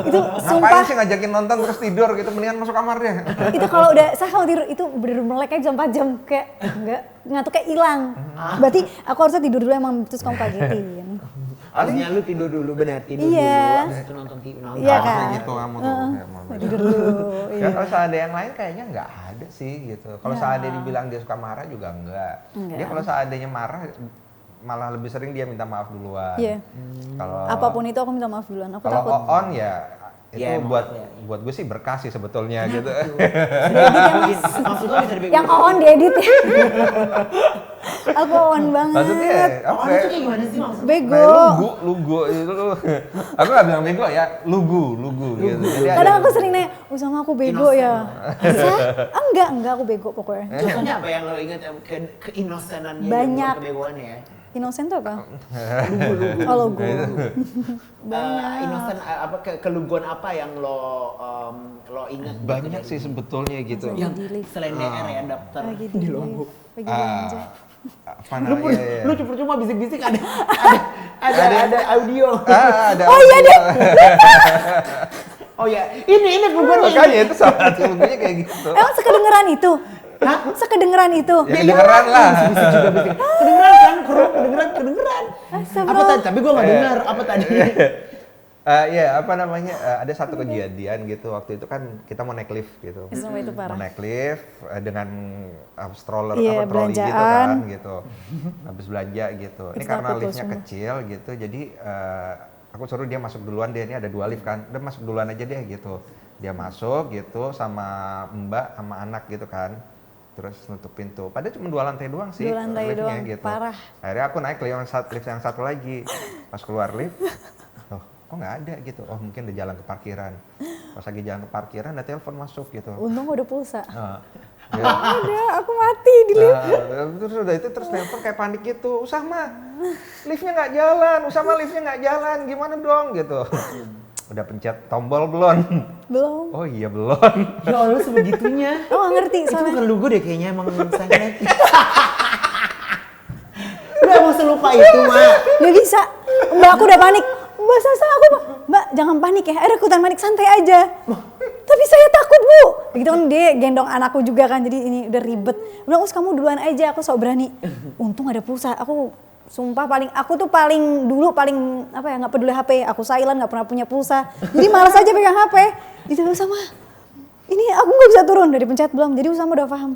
Itu Ngapain sumpah. sih ngajakin nonton terus tidur gitu, mendingan masuk kamar deh. Itu kalau udah saya kamu tidur itu bener melek aja 4 jam kayak enggak ngantuk kayak hilang. Berarti aku harusnya tidur dulu emang terus kamu kagetin. Harusnya lu tidur dulu, benar tidur Iya. dulu. Habis itu nonton TV. Iya Harusnya kan? gitu kamu tuh. Ya, mau Tidur dulu. Ya kalau seandainya yang lain kayaknya nggak ada sih gitu. Kalau seandainya dibilang dia suka marah juga enggak. Dia kalau seandainya marah malah lebih sering dia minta maaf duluan. Iya. Kalau Apapun itu aku minta maaf duluan. Aku kalau takut. on ya itu Ya, emang buat ya. buat gue sih berkah sih sebetulnya gitu. Maksudnya bisa dibegoin. Yang on diedit ya. Aku on banget. Maksudnya Oh, apa? itu kayak gimana sih maksudnya? Bego. Lugu itu lu. Aku nggak bilang bego ya, lugu gitu. Jadi Kadang ada- aku sering nanya, sama aku bego ya. Bisa? Enggak aku bego pokoknya. Contohnya apa yang lo ingat keinosenannya Banyak. kebegoannya ya? Innocent tuh apa? Lugu. Oh logo. Innocent apa keluguan apa yang lo ingat? banyak sih sebetulnya gitu. Yang selain DR ya daftar Lagi di Lombok. Lagi belanja. Apa namanya? Ya. Lu cuma bisik-bisik ada audio. Ada. Oh iya deh. Oh ya, ini keluguan Makanya itu salah satu lagunya kayak gitu. Emang sekedengeran itu? Hah? Sekedengeran itu? Ya kedengeran lah. Kedengeran kan? Kedengeran. Apa Astagfirullah. tadi? Tapi gua nggak dengar. Apa tadi? Ya apa namanya, ada satu kejadian gitu, waktu itu kan kita mau naik lift gitu. Sumpah itu parah. Mau naik lift dengan stroller, Iya, troli gitu belanjaan. kan gitu. Habis belanja gitu. Ini Itu karena takut tuh, liftnya sumpah. kecil gitu, jadi aku suruh dia masuk duluan deh, ini ada 2 lift kan. Udah masuk duluan aja deh gitu. Dia masuk gitu sama mbak sama anak gitu kan. Terus nutup pintu. Padahal cuma 2 lantai doang sih 2 lantai liftnya doang, gitu. parah. Akhirnya aku naik lift yang satu lagi. Pas keluar lift, loh kok nggak ada gitu. Oh mungkin di jalan ke parkiran. Pas lagi jalan ke parkiran ada telepon masuk gitu. Untung gue udah pulsa. Nah, Ada, aku mati di lift. terus udah itu terus telepon kayak panik gitu. Usama, liftnya nggak jalan. Usama liftnya nggak jalan. Gimana dong gitu. Udah pencet tombol belum? Belum. Oh iya belum. Ya Allah sebegitunya. Oh gak ngerti Itu soalnya. bukan lugu deh kayaknya emang sangat. Udah emang selupa itu Mak. Gak bisa. Mbak aku udah panik. Mbak Sasa aku, Mbak jangan panik ya. Ada ikutan panik, santai aja. Tapi saya takut Bu. Begitu kan dia gendong anakku juga kan. Jadi ini udah ribet. Bilang us kamu duluan aja, aku sok berani. Untung ada pulsa. Aku sumpah aku tuh paling apa ya, nggak peduli HP. Aku silent, nggak pernah punya pulsa. Jadi malas aja pegang HP. Gitu sama. Ini aku nggak bisa turun dari pencet belum. Jadi Usama udah paham.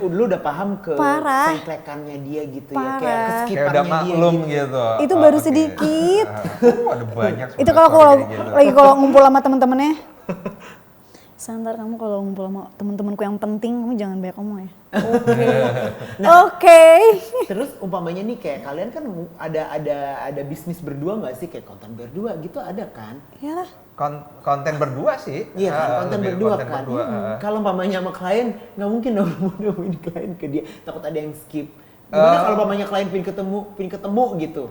Lu udah paham ke Parah. sengklekannya dia gitu Parah. ya, kayak Kayak keskipannya udah dia maklum gitu. gitu. Itu Oh, baru oke. sedikit. Ada banyak. Itu sebenarnya kalau story kayak gitu. lagi kalau ngumpul sama temen-temennya. Santar kamu kalau ngumpul sama temen-temenku yang penting, kamu jangan banyak ngomong ya. Oke. Oke. Terus umpamanya nih kayak kalian kan ada bisnis berdua nggak sih, kayak konten berdua gitu ada kan? Iyalah. Konten berdua sih. Iya kan, konten Lebih berdua konten kan. berdua, Kalau umpamanya sama klien nggak mungkin dong mau nemuin klien ke dia, takut ada yang skip. Gimana kalau umpamanya klien pin ketemu gitu?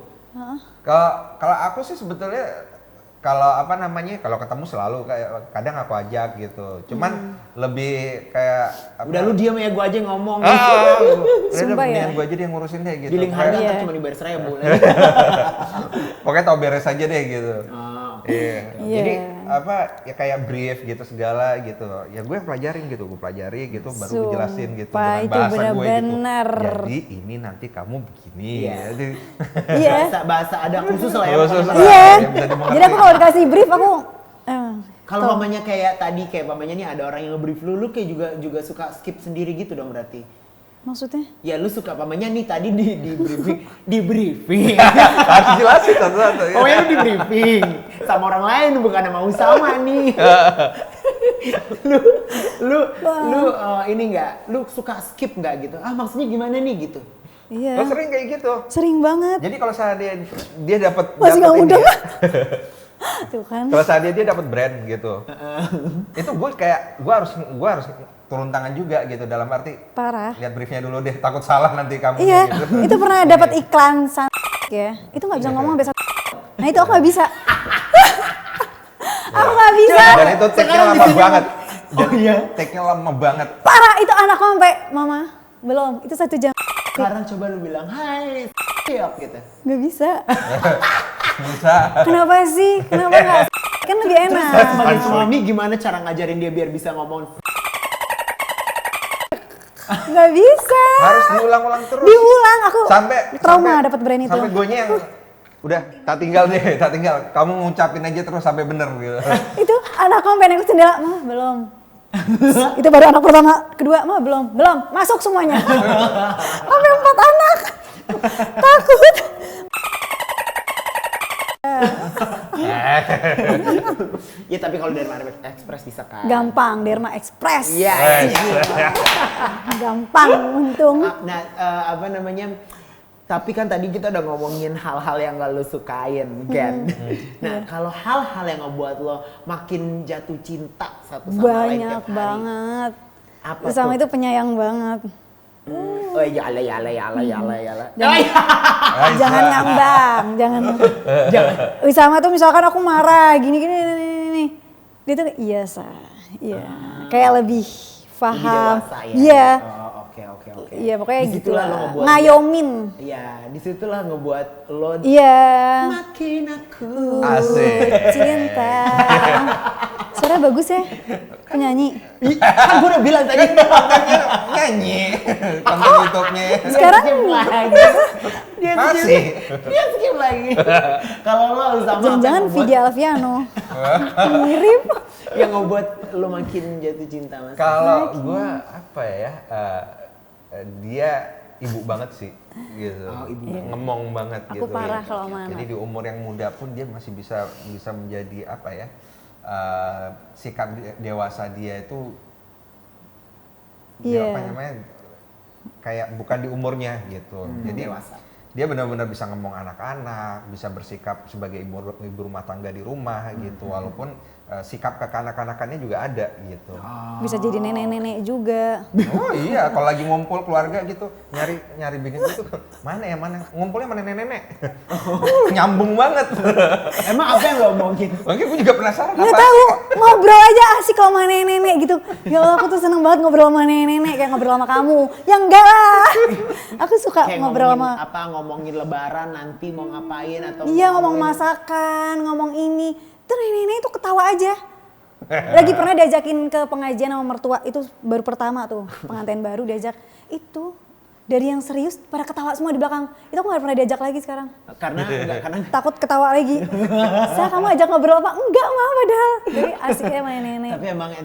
Kalau aku sih sebetulnya kalau apa namanya, kalau ketemu selalu kayak kadang aku ajak gitu. Cuman lebih kayak apa, Udah lu diam ya, gua aja yang ngomong. udah Sumpah ya. mendingan gue aja deh yang ngurusin deh gitu. Di link harga Iya. ntar cuma dibayar 1.000. Pokoknya tau beres aja deh gitu. Oh. Iya. Iya. Jadi apa ya kayak brief gitu segala gitu. Ya gue yang pelajarin gitu, gue pelajari gitu baru gue jelasin gitu Sumpah, dengan itu bahasa gue gitu. benar-benar. Jadi ini nanti kamu begini. Iya. Jadi, Iya. Bahasa ada khusus lah ya. Khusus pokoknya. lah. Iya. Ya, bisa dimengerti. Jadi aku kalau dikasih brief aku Kalau mamanya kayak tadi, kayak mamanya nih ada orang yang nge-brief lu kayak juga suka skip sendiri gitu dong berarti. maksudnya Ya lu suka mamanya nih tadi di briefing. harus jelasin satu-satu. Ya. Oh ya lu di briefing sama orang lain bukan sama Usama nih. lu ini enggak, lu suka skip enggak gitu? Ah maksudnya gimana nih gitu? iya. Lo sering kayak gitu. Sering banget. Jadi kalau saya dia dapat Masih nggak ini muda. ya. Tuh kan. Kalau saya dia dapat brand gitu. Itu gue kayak gue harus turun tangan juga gitu, dalam arti Parah. lihat briefnya dulu deh, takut salah nanti kamu Iya, gitu. itu pernah dapat iklan ya. Itu nggak bisa ngomong biasa. Nah itu aku nggak bisa. Aku nggak bisa. Dan itu take-nya Sekarang lama di sini- banget. Oh iya. Take-nya lama banget. Parah itu anakku sampai mama belum. Itu 1 jam. Sekarang coba lu bilang hai siap gitu. Nggak bisa. Bisa. Kenapa sih? Kenapa nggak? Kan lebih enak. Sebagai suami gimana cara ngajarin dia biar bisa ngomong? Nggak bisa. Harus diulang-ulang terus. Diulang aku. Sampai trauma dapat brand itu. Sampai gonya yang udah tak tinggal deh, tak tinggal. Kamu ngucapin aja terus sampai bener gitu. Itu anakku sampai nengok jendela, mah belum. Itu baru anak pertama, kedua mah belum, masuk semuanya. Sampai 4 anak. Takut. Ya tapi kalau dari Derma Express bisa kan? Gampang, Derma Express. Iya. Gampang, untung. Nah, apa namanya? Tapi kan tadi kita udah ngomongin hal-hal yang gak lo sukain, kan? Nah, kalau hal-hal yang ngebuat lo makin jatuh cinta satu sama lain Banyak tiap hari. banget. Apa Sama tuh? itu penyayang banget. Oh ya Allah. Jangan ngambang, jangan. Sama tuh misalkan aku marah, gini. Dia tuh iya iya. Kayak lebih paham. dewasa ya? Iya. Oh, oke. Iya pokoknya gitu Disitulah lo lah. ngebuat Ngayomin. Iya, disitulah ngebuat lo Iya. makin aku Asik. Cinta. Suara bagus ya, penyanyi. Kan gue udah bilang tadi. Kontennya nyanyi, konten YouTube-nya. Sekarang Skip lagi. Dia Masih. skip. Dia skip lagi. Kalau lo harus sama jangan-jangan Vidi Alfiano. Mirip. yang ngebuat lo makin jatuh cinta mas. Kalau gue apa ya, dia ibu banget sih, gitu. Oh, ibu Ngemong banget Aku gitu. parah kalau sama Jadi anak. di umur yang muda pun dia masih bisa menjadi apa ya, sikap dewasa dia itu, dia Iya. apa namanya, kayak bukan di umurnya gitu. Jadi Dewasa. dia benar-benar bisa ngomong anak-anak, bisa bersikap sebagai ibu rumah tangga di rumah gitu, walaupun sikap kekanak-kanakannya juga ada gitu. Bisa jadi nenek-nenek juga. Oh iya, kalau lagi ngumpul keluarga gitu, nyari bikin gitu, mana ngumpulnya mana nenek-nenek. Nyambung banget. Emang apa yang lo omongin? Mungkin gue juga penasaran Nggak apa. tahu, ngobrol aja asik kalau sama nenek-nenek gitu. Ya Allah, aku tuh seneng banget ngobrol sama nenek-nenek kayak ngobrol sama kamu. Ya enggak lah. Aku suka Kayak ngobrol ngomongin sama apa, ngomongin lebaran nanti mau ngapain atau iya, ngomong masakan, ngomong ini. Tuh nenek-nenek itu ketawa aja. Lagi pernah diajakin ke pengajian sama mertua, itu baru pertama tuh, pengantin baru diajak. Itu dari yang serius pada ketawa semua di belakang. Itu aku gak pernah diajak lagi sekarang. karena enggak karena Takut ketawa lagi. Saya kamu ajak ngobrol apa? Enggak mah padahal. Jadi asik ya sama nenek.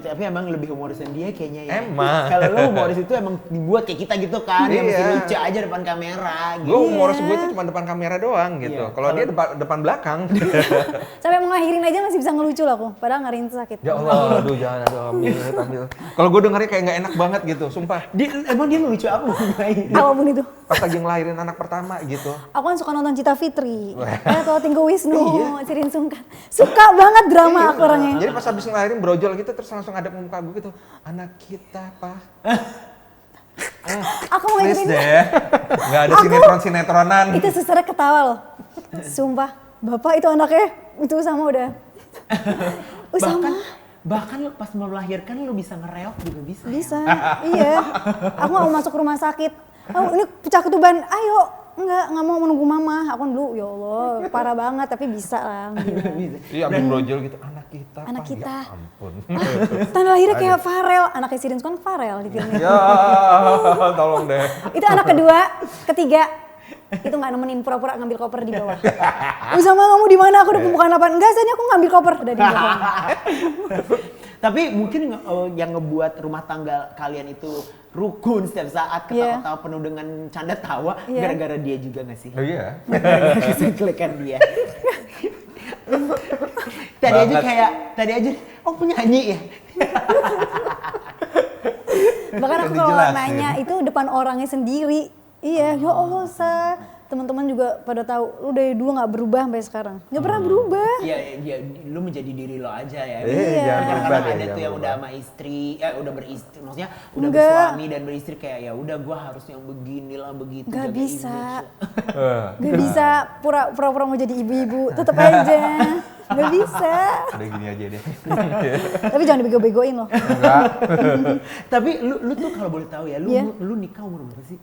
tapi emang lebih humorisan dia kayaknya ya. Emang. Kalau lo humoris itu emang dibuat kayak kita gitu kan, yang mesti Iya. lucu aja depan kamera gitu. Gue humoris gue itu cuma depan kamera doang gitu. Iya. Kalau dia depan belakang. Sampai mau ngakhirin aja masih bisa ngelucu lah aku. Padahal ngariin itu sakit. Ya Allah, aduh jangan, aduh ambil. Kalau gue dengernya kayak nggak enak banget gitu, sumpah. Emang dia lucu apa? Apapun itu. Pas lagi ngelahirin anak pertama gitu. Aku kan suka nonton Cita Fitri. Atau Tinggo Wisnu, Cirin Sungkan. Suka banget drama aku orangnya. Jadi pas habis ngelahirin brojol gitu terus langsung ada muka gue gitu. Anak kita, Pak. Aku mau Please ngikutin. deh. Nggak ada sinetron-sinetronan. Itu susternya ketawa loh. Sumpah, bapak itu anaknya itu sama udah. Sama. bahkan lo pas mau melahirkan lo bisa ngereok juga bisa. Bisa, iya. Aku gak mau masuk rumah sakit. Oh, ini pecah ketuban, ayo. Nggak mau menunggu mama. Aku dulu, ya Allah, parah banget. Tapi bisa lah. Gila. Bisa. Iya, abis brojol gitu. Anak kita, Anak Pak. kita. Ya ampun. Tanda lahirnya kayak Farel. Anaknya Cirin Sungkan Farel di filmnya. Ya, tolong deh. Itu anak kedua, ketiga. Itu nggak nemenin pura-pura ngambil koper di bawah. Sama kamu di mana? Aku udah pembukaan 8. Enggak, Sanya aku ngambil koper udah di bawah. Tapi mungkin yang ngebuat rumah tangga kalian itu rukun setiap saat, Iya. ketawa-tawa penuh dengan canda tawa, Iya. gara-gara dia juga gak sih? Oh iya. Gara-gara kesekelekan dia. tadi aja, oh penyanyi ya? Bahkan aku Jadi kalau jelasin. nanya itu depan orangnya sendiri. Iya, ya Allah, teman-teman juga pada tahu lu dari dulu nggak berubah sampai sekarang. Nggak pernah berubah. Iya, lu menjadi diri lo aja ya. Iya, jangan Kadang berubah deh, ada tuh jangan yang udah berubah. sama istri, udah beristri, maksudnya udah Enggak. bersuami dan beristri kayak ya udah gua harus yang beginilah begitu. Nggak jaga bisa. image. Nggak bisa pura-pura mau jadi ibu-ibu. Tetep aja. Nggak bisa. Udah gini aja deh. Tapi jangan dibego-begoin loh. Enggak. Tapi lu tuh kalau boleh tahu ya, Iya. lu nikah umur berapa sih?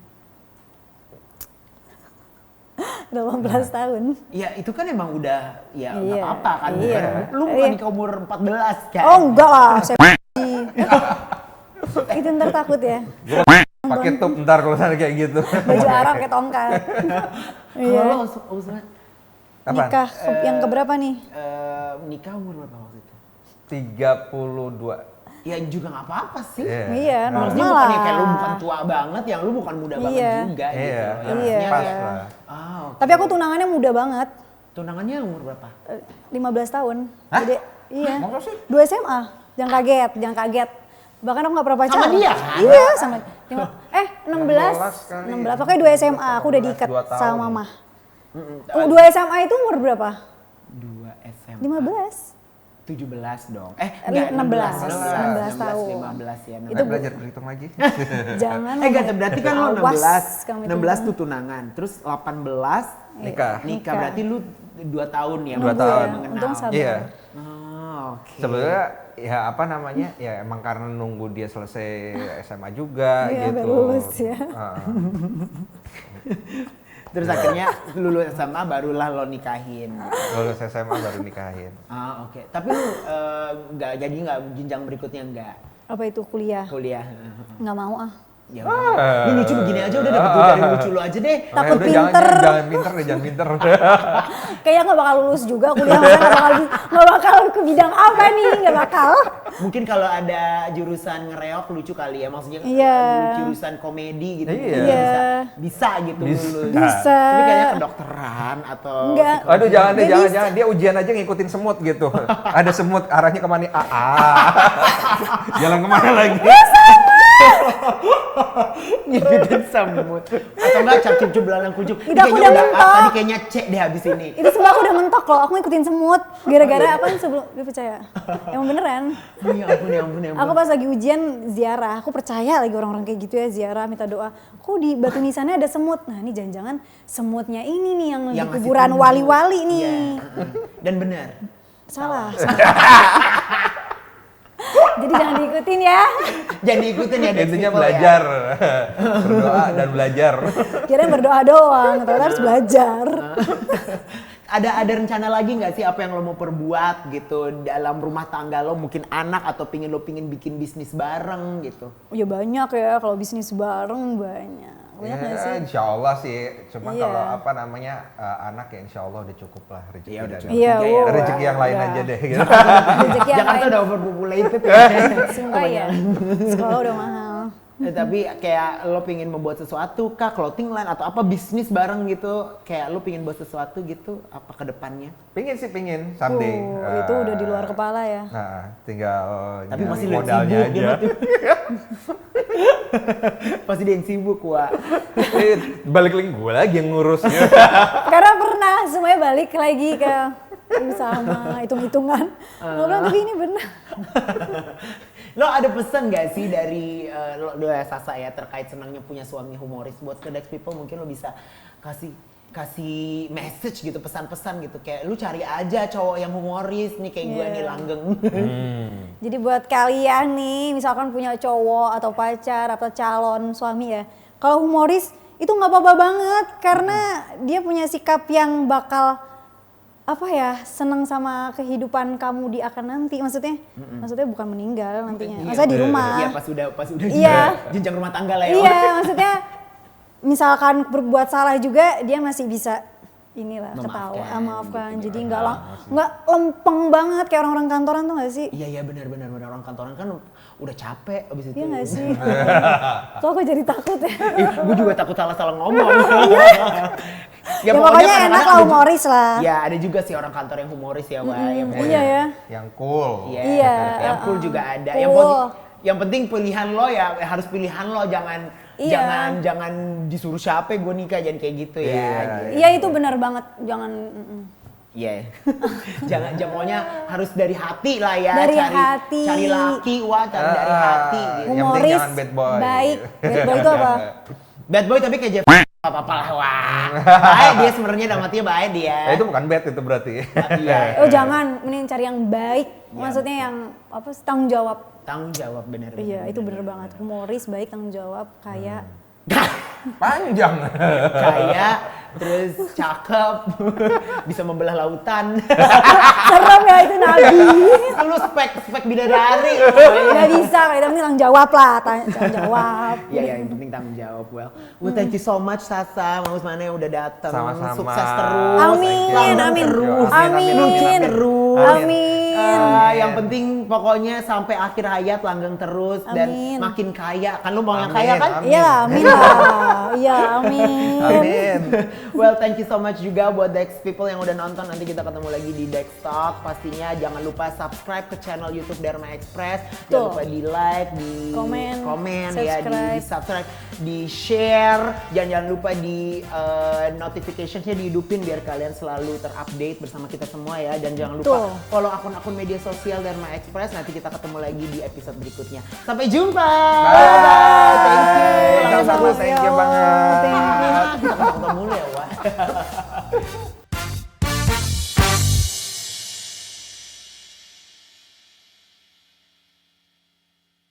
18 tahun. Ya itu kan emang udah ya nggak Iya, apa-apa kan. iya. Lu bukan Iya. nikah umur 14 kan? Oh enggak lah, saya itu ntar takut ya. Pakai top ntar kalau sana kayak gitu. Baju Arab kayak tongkat. Kalau Iya. lo Usman, Apaan? Nikah yang keberapa nih? nikah umur berapa waktu itu? 32. Ya juga nggak apa-apa sih. Iya, Maksudnya normal bukan lah. kayak lu bukan tua banget, yang lu bukan muda banget Iya. juga gitu. Iya, Ya, Iya. maksudnya pas kayak- lah. Oke. Tapi aku tunangannya muda banget. Tunangannya umur berapa? 15 tahun. Hah? Jadi iya. Masa sih? 2 SMA. Jangan kaget, jangan kaget. Bahkan aku gak pernah pacaran. Sama dia kan? Iya, sama. 16. 16 kali. 16. Pokoknya 2 SMA. Aku udah diikat 2 tahun. sama mama. 2 SMA itu umur berapa? 2 SMA. 15. 17 dong. Enggak, 16 tahun. 15 ya. Itu Belajar berhitung lagi. Jangan. Enggak, berarti kan lu Awas 16. kamu itu. 16 tuh tunangan. Terus 18 Nikah. nikah. Berarti lu 2 tahun ya. 2 tahun. mengenal. Untung sabar. Iya. Oh, oke. Sebenarnya ya apa namanya? Ya emang karena nunggu dia selesai SMA juga Iya, gitu. baru lulus ya. Terus akhirnya lulus SMA barulah lo nikahin. Lulus SMA baru nikahin. Ah, oke. Tapi lu nggak jenjang berikutnya nggak Apa itu kuliah? kuliah? Nggak mau ah. Ya udah. Lu lucu begini aja udah dapet duit dari lucu lu aja deh. Takut Udah, pinter. Jangan pinter. Kayaknya nggak bakal lulus juga kuliah, makanya nggak bakal ke bidang apa nih, nggak bakal. Mungkin kalau ada jurusan ngereok lucu kali ya, maksudnya Iya. jurusan komedi gitu. Iya. Iya. Bisa gitu Bisa. lulus. Bisa. Tapi kayaknya kedokteran atau Enggak. psikologi. Aduh jangan deh, Nggak bisa. jangan. Dia ujian aja ngikutin semut gitu. Ada semut arahnya kemana? Jalan kemana lagi? Ngikutin semut. Atau enggak cap-cip belalang kucuk. Ini Udah, aku kayaknya udah mentok. tadi kayaknya cek deh habis ini. Itu semua aku udah mentok loh, aku ngikutin semut. Gara-gara apa sebelum, dia percaya? Emang beneran. Ya ampun, ya ampun, ya ampun. Aku pas lagi ujian ziarah, aku percaya lagi orang-orang kayak gitu ya, ziarah minta doa. Kok di batu nisannya ada semut? Nah ini jangan-jangan semutnya ini nih yang di ngasih kuburan tunjuk. wali-wali nih. Iya. Dan benar. Salah. Jadi jangan diikutin ya. Jangan diikutin ya. Dex Intinya people belajar, berdoa dan belajar. Kirain berdoa doang, ternyata harus belajar. Ada rencana lagi nggak sih apa yang lo mau perbuat gitu dalam rumah tangga lo, mungkin anak atau lo pingin bikin bisnis bareng gitu? Ya banyak ya, kalau bisnis bareng banyak. Banyak nggak sih? Insya Allah sih. Cuma Iya. kalau apa namanya anak ya Insya Allah udah cukup lah rezeki. Iya, udah dan- cukup. Iya, Tiga ya. wow. Rezeki yang lain Udah. aja deh. Gitu. Rezeki yang Jakarta lain. udah overpopulated ya. Sumpah ya, sekolah udah mahal. Tapi kayak lo pingin membuat sesuatu kah, clothing line atau apa bisnis bareng gitu, kayak lo pingin buat sesuatu gitu apa ke depannya? Pingin sih pingin someday. Itu udah di luar kepala ya. Nah, tinggal Tapi nyari masih lihat modalnya sibuk, dia aja. Pasti dia yang sibuk, Wak. Balik lagi gue lagi yang ngurusnya. Karena pernah semuanya balik lagi ke sama hitung-hitungan. Gue bilang tapi ini benar. Lo ada pesan gak sih dari lo ya Sasa ya terkait senangnya punya suami humoris, buat ke Dex people mungkin lo bisa kasih message gitu, pesan-pesan gitu, kayak lu cari aja cowok yang humoris nih kayak gue Iya. nih langgeng. Jadi buat kalian nih, misalkan punya cowok atau pacar atau calon suami ya, kalau humoris itu nggak apa-apa banget karena dia punya sikap yang bakal apa ya, seneng sama kehidupan kamu di akan nanti, maksudnya bukan meninggal nantinya, maksudnya di rumah. Iya, pas udah Iya. jenjang rumah tangga lah ya. Iya, maksudnya misalkan berbuat salah juga dia masih bisa inilah Memaafkan, ketawa, maafkan. gitu. Jadi nggak lempeng banget kayak orang-orang kantoran tuh nggak sih? Iya benar orang kantoran kan udah capek abis itu. Iya nggak sih? Kok aku jadi takut ya? Gue juga takut salah ngomong. Ya pokoknya kadang-kadang enak lah, ada humoris lah. Ya ada juga sih orang kantor yang humoris ya, Wak. Yang Iya ya. Yang cool. Iya. Iya. Yang cool juga ada. Cool. Yang penting pilihan lo ya harus pilihan lo, Iya. jangan disuruh siapa gue nikah, jangan kayak gitu ya. Iya. Gitu. Iya itu benar banget, jangan. Iya. jangan pokoknya harus dari hati lah ya. Dari cari, hati. Cari laki, wah cari dari hati. Gitu. Yang penting Humoris, jangan bad boy. baik. Bad boy itu apa? Bad boy tapi kayak Jeff apa-apa lah, wah. Baik dia sebenarnya, dalam hatinya baik dia. Itu bukan bad itu berarti. Iya. Oh jangan, mending cari yang baik. Maksudnya yang apa sih, tanggung jawab. Tanggung jawab bener. Iya itu bener banget. Humoris, baik, tanggung jawab, kaya. Panjang. Kaya, terus cakep, bisa membelah lautan. Serem ya itu nabi. Lu spek bidadari. Gak bisa, kayak tapi tanggung jawab lah, tanggung jawab. Iya, yang penting tanggung jawab. Well, thank you so much Sasa, Mang Usmane udah datang. Sama-sama. Sukses terus. Amin, Langgeng amin. terus. Amin. Langgeng terus. Amin. Yang penting pokoknya sampai akhir hayat langgeng terus dan Amin. makin kaya. Kan lu mau yang Amin, kaya kan? amin. Iya, amin lah. Iya, amin. Amin. Well, thank you so much juga buat Dex people yang udah nonton. Nanti kita ketemu lagi di Dex Talk. Pastinya jangan lupa subscribe ke channel YouTube Dharma Express. Jangan Tuh. lupa di like, di Komen, ya, di subscribe, di share. Jangan lupa di notification-nya dihidupin biar kalian selalu terupdate bersama kita semua ya. Dan jangan lupa Tuh. follow akun-akun media sosial Dharma Express. Nanti kita ketemu lagi di episode berikutnya. Sampai jumpa. Bye. Thank you. Sama-sama, thank you banget. Thank you. Kita ketemu mulu ya, Wak.